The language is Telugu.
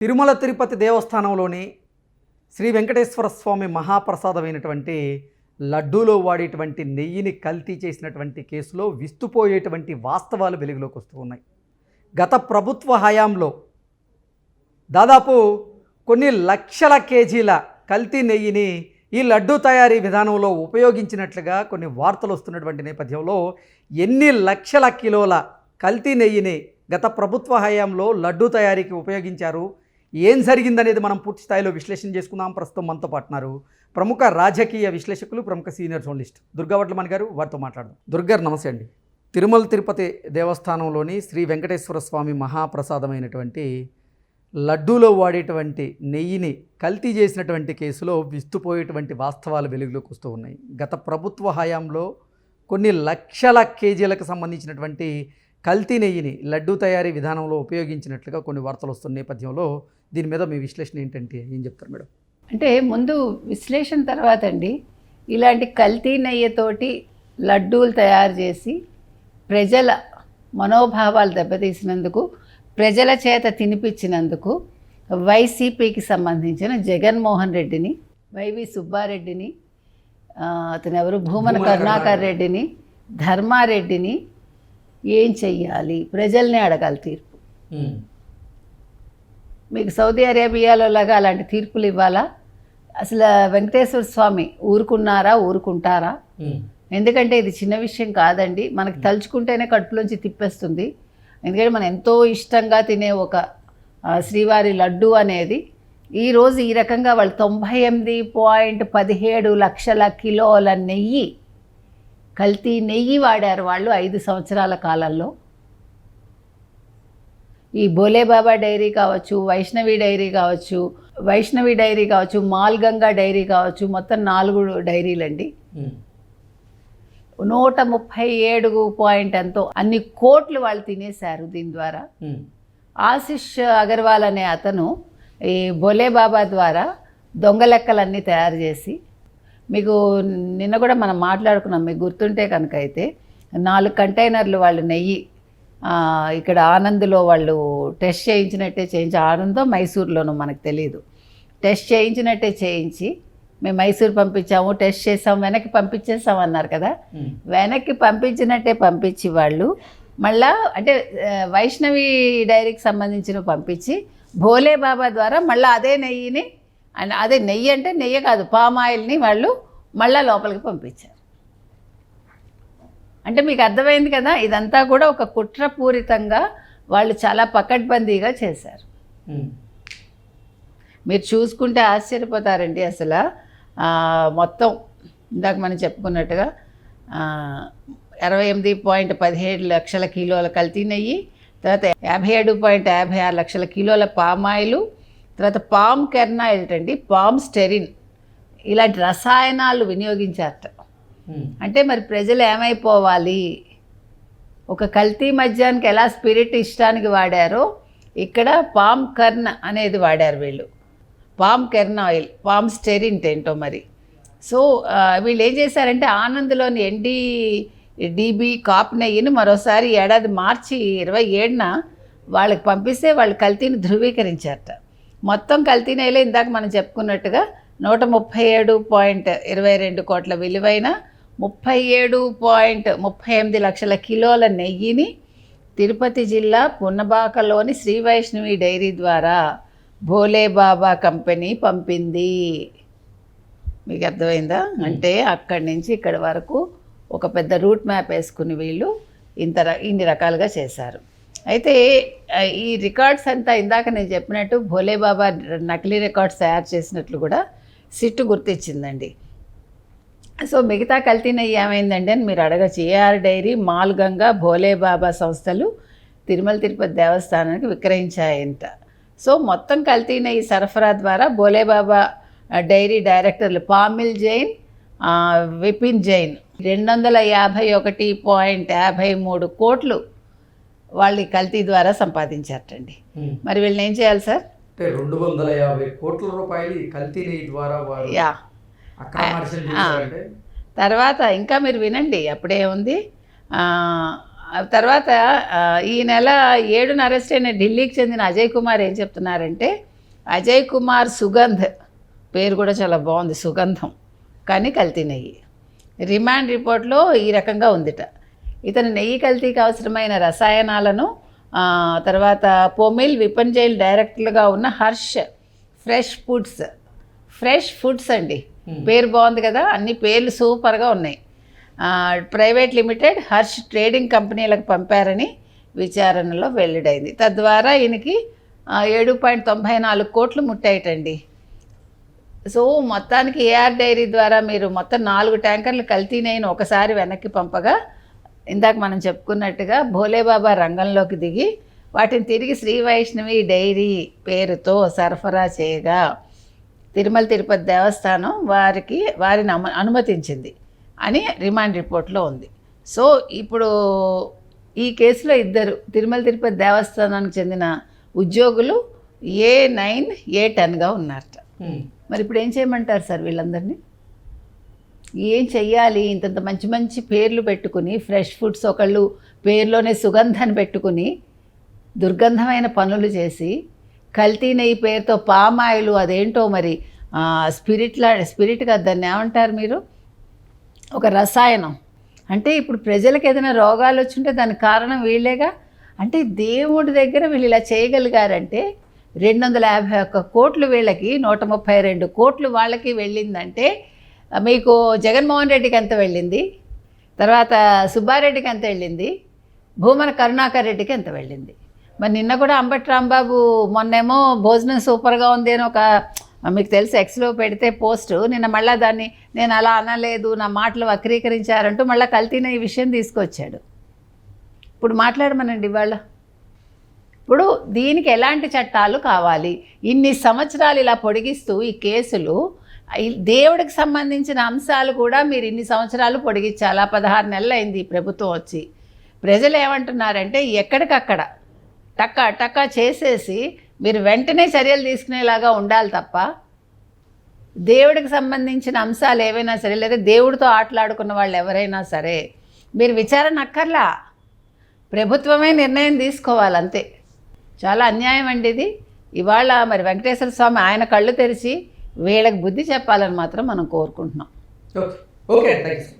తిరుమల తిరుపతి దేవస్థానంలోని శ్రీ వెంకటేశ్వర స్వామి మహాప్రసాదమైనటువంటి లడ్డూలో వాడేటువంటి నెయ్యిని కల్తీ చేసినటువంటి కేసులో విస్తుపోయేటువంటి వాస్తవాలు వెలుగులోకి వస్తూ ఉన్నాయి. గత ప్రభుత్వ హయాంలో దాదాపు కొన్ని లక్షల కేజీల కల్తీ నెయ్యిని ఈ లడ్డూ తయారీ విధానంలో ఉపయోగించినట్లుగా కొన్ని వార్తలు వస్తున్నటువంటి నేపథ్యంలో ఎన్ని లక్షల కిలోల కల్తీ నెయ్యిని గత ప్రభుత్వ హయాంలో లడ్డూ తయారీకి ఉపయోగించారు, ఏం జరిగిందనేది మనం పూర్తి స్థాయిలో విశ్లేషణ చేసుకుందాం. ప్రస్తుతం మనతో పాటున్నారు ప్రముఖ రాజకీయ విశ్లేషకులు, ప్రముఖ సీనియర్ జర్నలిస్ట్ దుర్గా వడ్లమణి గారు. వారితో మాట్లాడదాం. దుర్గారు నమస్తే అండి. తిరుమల తిరుపతి దేవస్థానంలోని శ్రీ వెంకటేశ్వర స్వామి మహాప్రసాదమైనటువంటి లడ్డూలో వాడేటువంటి నెయ్యిని కల్తీ చేసినటువంటి కేసులో విస్తుపోయేటువంటి వాస్తవాలు వెలుగులోకి వస్తూ ఉన్నాయి. గత ప్రభుత్వ హయాంలో కొన్ని లక్షల కేజీలకు సంబంధించినటువంటి కల్తీ నెయ్యిని లడ్డూ తయారీ విధానంలో ఉపయోగించినట్లుగా కొన్ని వార్తలు వస్తున్న నేపథ్యంలో దీని మీద మీ విశ్లేషణ ఏంటంటే ఏం చెప్తారు మేడం? అంటే ముందు విశ్లేషణ తర్వాత అండి, ఇలాంటి కల్తీ నెయ్యితోటి లడ్డూలు తయారు చేసి ప్రజల మనోభావాలు దెబ్బతీసినందుకు, ప్రజల చేత తినిపించినందుకు వైసీపీకి సంబంధించిన జగన్మోహన్ రెడ్డిని, వైవి సుబ్బారెడ్డిని, అతను ఎవరు భూమన కరుణాకర్ రెడ్డిని, ధర్మారెడ్డిని ఏం చెయ్యాలి, ప్రజల్ని అడగాలి తీర్పు. మీకు సౌదీ అరేబియాలో లాగా అలాంటి తీర్పులు ఇవ్వాలా? అసలు వెంకటేశ్వర స్వామి ఊరుకుంటారా? ఎందుకంటే ఇది చిన్న విషయం కాదండి. మనకి తలుచుకుంటేనే కడుపులోంచి తిప్పేస్తుంది. ఎందుకంటే మనం ఎంతో ఇష్టంగా తినే ఒక శ్రీవారి లడ్డు అనేది ఈరోజు ఈ రకంగా వాళ్ళు 98.17 లక్షల కిలోల నెయ్యి, కల్తీ నెయ్యి వాడారు వాళ్ళు 5 సంవత్సరాల కాలంలో. ఈ భోలేబాబా డైరీ కావచ్చు, వైష్ణవి డైరీ కావచ్చు, మాల్గంగా డైరీ కావచ్చు, మొత్తం 4 డైరీలండి. 137 పాయింట్ ఎంతో అన్ని కోట్లు వాళ్ళు తినేశారు దీని ద్వారా. ఆశిష్ అగర్వాల్ అనే అతను ఈ భోలేబాబా ద్వారా దొంగ లెక్కలన్నీ తయారు చేసి, మీకు నిన్న కూడా మనం మాట్లాడుకున్నాం, మీకు గుర్తుంటే కనుక అయితే 4 కంటైనర్లు వాళ్ళు నెయ్యి ఇక్కడ ఆనంద్లో వాళ్ళు టెస్ట్ చేయించి ఆనందో మైసూర్లోనూ మనకు తెలియదు, టెస్ట్ చేయించి మేము మైసూర్ పంపించాము, టెస్ట్ చేసాం, వెనక్కి పంపించేసాం అన్నారు కదా. వెనక్కి పంపించినట్టే పంపించి వాళ్ళు మళ్ళా అంటే వైష్ణవి డైరీకి సంబంధించిన పంపించి భోలేబాబా ద్వారా మళ్ళీ అదే నెయ్యిని, అదే నెయ్యి అంటే నెయ్యి కాదు, పామ్ ఆయిల్ని వాళ్ళు మళ్ళీ లోపలికి పంపించారు. అంటే మీకు అర్థమైంది కదా, ఇదంతా కూడా ఒక కుట్రపూరితంగా వాళ్ళు చాలా పకడ్బందీగా చేశారు. మీరు చూసుకుంటే ఆశ్చర్యపోతారండి. అసలు మొత్తం ఇందాక మనం చెప్పుకున్నట్టుగా 68.17 లక్షల కిలోల కల్తీ నెయ్యి, తర్వాత 57.56 లక్షల కిలోల పామాయిలు, తర్వాత పామ్ కెర్నాయిల్ అండి, పామ్ స్టెరిన్, ఇలాంటి రసాయనాలు వినియోగించారట. అంటే మరి ప్రజలు ఏమైపోవాలి? ఒక కల్తీ మద్యానికి ఎలా స్పిరిట్ ఇష్టానికి వాడారో ఇక్కడ పామ్ కర్న్ అనేది వాడారు వీళ్ళు. పామ్ కెర్నాయిల్, పామ్ స్టెరిన్ ఏంటో మరి. సో వీళ్ళు ఏం చేశారంటే ఆనంద్లోని NDDB కాప్ నెయ్యిని మరోసారి ఏడాది మార్చి 27న వాళ్ళకి పంపిస్తే వాళ్ళు కల్తీని ధృవీకరించారట. మొత్తం కల్తీ నెయ్యిలో ఇందాక మనం చెప్పుకున్నట్టుగా 137.22 కోట్ల విలువైన 37.38 లక్షల కిలోల నెయ్యిని తిరుపతి జిల్లా పున్నబాకలోని శ్రీ వైష్ణవి డైరీ ద్వారా భోలేబాబా కంపెనీ పంపింది. మీకు అర్థమైందా? అంటే అక్కడి నుంచి ఇక్కడి వరకు ఒక పెద్ద రూట్ మ్యాప్ వేసుకుని వీళ్ళు ఇన్ని రకాలుగా చేశారు. అయితే ఈ రికార్డ్స్ అంతా ఇందాక నేను చెప్పినట్టు భోలేబాబా నకిలీ రికార్డ్స్ తయారు చేసినట్లు కూడా సిట్టు గుర్తించిందండి. సో మిగతా కల్తీ నెయ్యి ఏమైందండి అని మీరు అడగచ్చు. AR డైరీ, మాల్గంగా, భోలేబాబా సంస్థలు తిరుమల తిరుపతి దేవస్థానానికి విక్రయించాయంట. సో మొత్తం కల్తీ నెయ్యి సరఫరా ద్వారా భోలేబాబా డైరీ డైరెక్టర్లు పామిల్ జైన్, విపిన్ జైన్ 251.53 కోట్లు వాళ్ళు కల్తీ ద్వారా సంపాదించారటండి. మరి వీళ్ళని ఏం చేయాలి సార్? 250 కోట్ల రూపాయలు కల్తీ నెయ్యి ద్వారా తర్వాత ఇంకా మీరు వినండి, అప్పుడే ఉంది. తర్వాత ఈ నెల 7న అరెస్ట్ అయిన ఢిల్లీకి చెందిన అజయ్ కుమార్ ఏం చెప్తున్నారంటే, అజయ్ కుమార్ సుగంధ్, పేరు కూడా చాలా బాగుంది, సుగంధం, కానీ కల్తీ నెయ్యి. రిమాండ్ రిపోర్ట్లో ఈ రకంగా ఉందిట. ఇతను నెయ్యి కల్తీకి అవసరమైన రసాయనాలను తర్వాత పొమిల్ విపంజైల్ డైరెక్టర్గా ఉన్న హర్ష్ ఫ్రెష్ ఫుడ్స్ అండి, పేరు బాగుంది కదా, అన్ని పేర్లు సూపర్గా ఉన్నాయి, ప్రైవేట్ లిమిటెడ్ హర్ష్ ట్రేడింగ్ కంపెనీలకు పంపారని విచారణలో వెల్లడైంది. తద్వారా ఈయనకి 7.94 కోట్లు ముట్టాయిటండి. సో మొత్తానికి ఏఆర్ డైరీ ద్వారా మీరు మొత్తం 4 ట్యాంకర్లు కల్తీ నెయ్యిని ఒకసారి వెనక్కి పంపగా, ఇందాక మనం చెప్పుకున్నట్టుగా భోలేబాబా రంగంలోకి దిగి వాటిని తిరిగి శ్రీ వైష్ణవి డైరీ పేరుతో సరఫరా చేయగా తిరుమల తిరుపతి దేవస్థానం వారిని అనుమతించింది అని రిమాండ్ రిపోర్ట్లో ఉంది. సో ఇప్పుడు ఈ కేసులో ఇద్దరు తిరుమల తిరుపతి దేవస్థానానికి చెందిన ఉద్యోగులు A9 A10గా ఉన్నారట. మరి ఇప్పుడు ఏం చేయమంటారు సార్ వీళ్ళందరినీ? ఏం చెయ్యాలి? ఇంతంత మంచి మంచి పేర్లు పెట్టుకుని ఫ్రెష్ ఫుడ్స్ ఒకళ్ళు పేరులోనే సుగంధాన్ని పెట్టుకుని దుర్గంధమైన పనులు చేసి కల్తీ నెయ్యి పేరుతో పామాయిలు అదేంటో మరి స్పిరిట్ కాదు, దాన్ని ఏమంటారు మీరు, ఒక రసాయనం. అంటే ఇప్పుడు ప్రజలకు ఏదైనా రోగాలు వచ్చుంటే దానికి కారణం వీళ్ళేగా. అంటే దేవుడి దగ్గర వీళ్ళు ఇలా చేయగలిగారంటే 251 కోట్లు వీళ్ళకి, 132 కోట్లు వాళ్ళకి వెళ్ళిందంటే మీకు జగన్మోహన్ రెడ్డికి ఎంత వెళ్ళింది, తర్వాత సుబ్బారెడ్డికి ఎంత వెళ్ళింది, భూమన కరుణాకర్ రెడ్డికి ఎంత వెళ్ళింది. మరి నిన్న కూడా అంబటి రాంబాబు మొన్నేమో భోజనం సూపర్గా ఉంది అని ఒక మీకు తెలిసి ఎక్స్లో పెడితే పోస్టు, నిన్న మళ్ళీ దాన్ని నేను అలా అనలేదు, నా మాటలు వక్రీకరించారంటూ మళ్ళీ కల్తీన ఈ విషయం తీసుకొచ్చాడు. ఇప్పుడు మాట్లాడమనండి ఇవాళ. ఇప్పుడు దీనికి ఎలాంటి చట్టాలు కావాలి? ఇన్ని సంవత్సరాలు ఇలా పొడిగిస్తూ ఈ కేసులు, దేవుడికి సంబంధించిన అంశాలు కూడా మీరు ఇన్ని సంవత్సరాలు పొడిగించాలా? 16 నెలలు అయింది ప్రభుత్వం వచ్చి. ప్రజలు ఏమంటున్నారంటే ఎక్కడికక్కడ టక్కా చేసేసి మీరు వెంటనే చర్యలు తీసుకునేలాగా ఉండాలి తప్ప, దేవుడికి సంబంధించిన అంశాలు ఏవైనా సరే, లేదా దేవుడితో ఆటలాడుకున్న వాళ్ళు ఎవరైనా సరే మీరు విచారణ అక్కర్లా, ప్రభుత్వమే నిర్ణయం తీసుకోవాలంతే. చాలా అన్యాయం అండి ఇది. ఇవాళ మరి వెంకటేశ్వర స్వామి ఆయన కళ్ళు తెరిచి వీళ్ళకి బుద్ధి చెప్పాలని మాత్రం మనం కోరుకుంటున్నాం. Okay, thank you.